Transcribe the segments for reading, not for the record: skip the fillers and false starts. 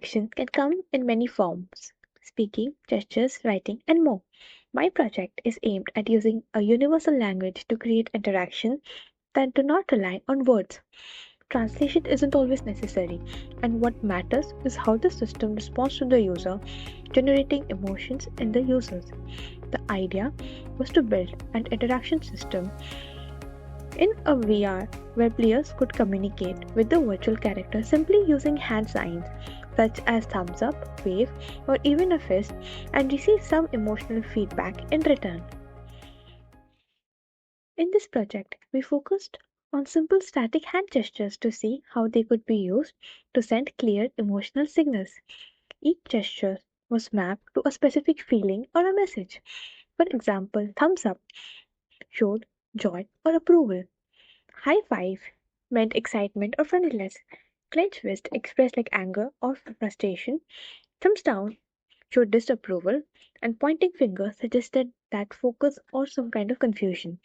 Interaction can come in many forms: speaking, gestures, writing, and more. My project is aimed at using a universal language to create interaction that do not rely on words. Translation isn't always necessary, and what matters is how the system responds to the user, generating emotions in the users. The idea was to build an interaction system in a VR where players could communicate with the virtual character simply using hand signs such as thumbs up, wave, or even a fist, and receive some emotional feedback in return. In this project, we focused on simple static hand gestures to see how they could be used to send clear emotional signals. Each gesture was mapped to a specific feeling or a message. For example, thumbs up showed joy or approval. High five meant excitement or friendliness. Clenched fist expressed like anger or frustration. Thumbs down showed disapproval, and pointing finger suggested that focus or some kind of confusion.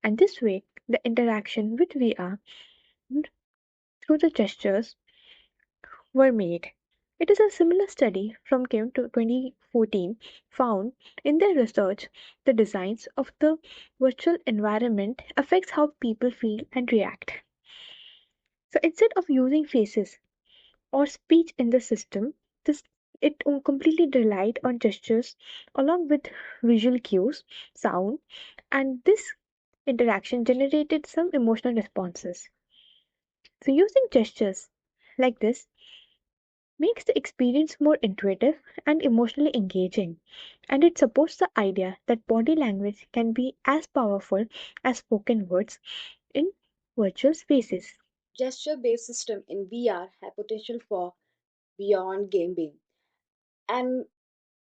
And this way, the interaction with VR through the gestures were made. It is a similar study from Kim to 2014 found in their research the designs of the virtual environment affects how people feel and react. So instead of using faces or speech in the system, this it completely relied on gestures along with visual cues, sound, and this interaction generated some emotional responses. So using gestures like this makes the experience more intuitive and emotionally engaging, and it supports the idea that body language can be as powerful as spoken words in virtual spaces. Gesture-based system in VR have potential for beyond gaming. And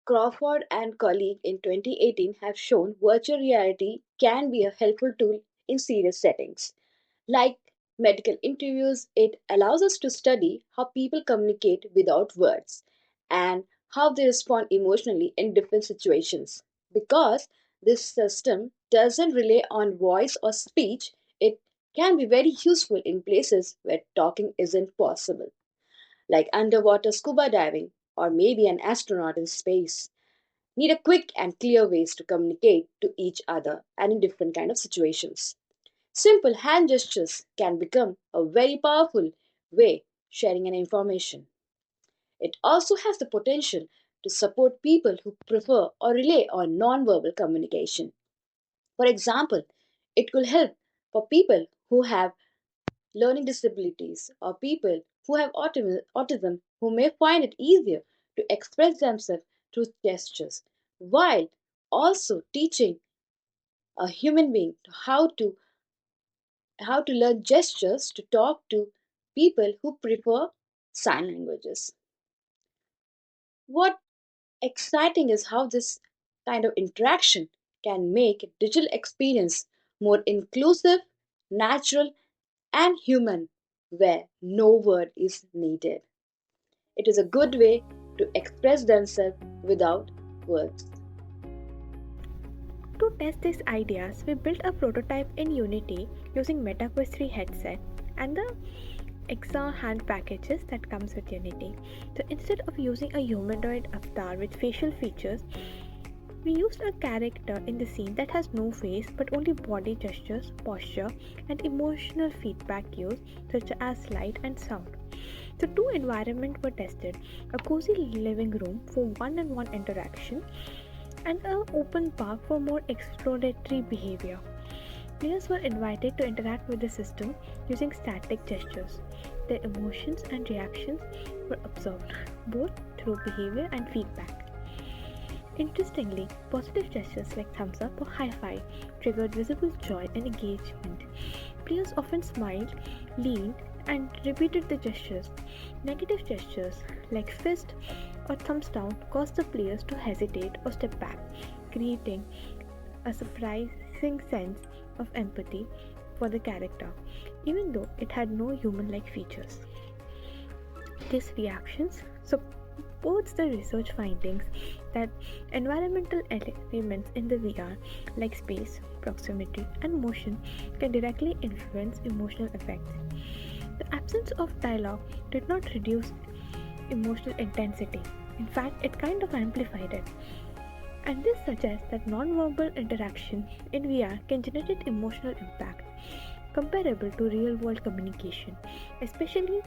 Crawford and colleague in 2018 have shown virtual reality can be a helpful tool in serious settings. Like medical interviews, it allows us to study how people communicate without words and how they respond emotionally in different situations. Because this system doesn't rely on voice or speech, it can be very useful in places where talking isn't possible, like underwater scuba diving or maybe an astronaut in space need a quick and clear ways to communicate to each other and in different kind of situations. Simple hand gestures can become a very powerful way sharing an information. It also has the potential to support people who prefer or rely on non-verbal communication. For example, it could help for people who have learning disabilities or people who have autism who may find it easier to express themselves through gestures, while also teaching a human being how to learn gestures to talk to people who prefer sign languages. What exciting is how this kind of interaction can make a digital experience more inclusive, natural, and human, where no word is needed. It is a good way to express themselves without words. To test these ideas, we built a prototype in Unity using MetaQuest 3 headset and the XR hand packages that comes with Unity. So instead of using a humanoid avatar with facial features, we used a character in the scene that has no face but only body gestures, posture, and emotional feedback cues such as light and sound. So two environments were tested: a cozy living room for one-on-one interaction and an open park for more exploratory behavior. Players were invited to interact with the system using static gestures. Their emotions and reactions were observed, both through behavior and feedback. Interestingly, positive gestures like thumbs up or high five triggered visible joy and engagement. Players often smiled, leaned, and repeated the gestures. Negative gestures like fist or thumbs down caused the players to hesitate or step back, creating a surprising sense of empathy for the character, even though it had no human like features. These reactions supports the research findings that environmental elements in the VR, like space, proximity, and motion, can directly influence emotional effects. The absence of dialogue did not reduce emotional intensity. In fact, it kind of amplified it. And this suggests that non-verbal interaction in VR can generate emotional impact comparable to real world communication, especially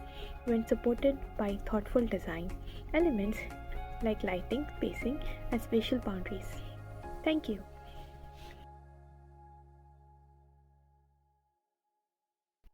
when supported by thoughtful design elements like lighting, spacing, and spatial boundaries. Thank you.